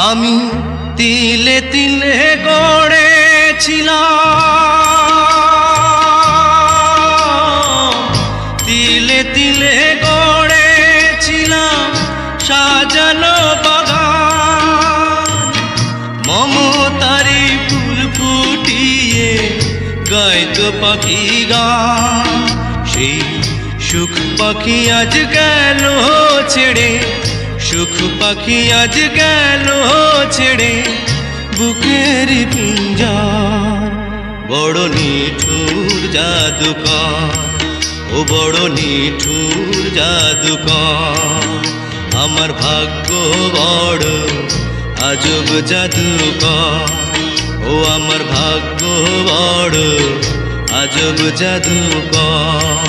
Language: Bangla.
আমি তিলে তিলে গড়েছিলাম, তিলে তিলে গড়েছিলাম সাজানো বাগান। মমতারি ফুল ফুটিয়ে গাইতো পাখি গান। সেই সুখ পাখি আজ গেল ছেড়ে, সুখ পাখি আজ গেল ছেড়ে বুকের পিঞ্জার। বড় নিঠুর জাদুকর, ও বড় নিঠুর জাদুকর। আমার ভাগ্য বড় আজব জাদুকর, ও আমার ভাগ্য বড় আজব জাদুকর।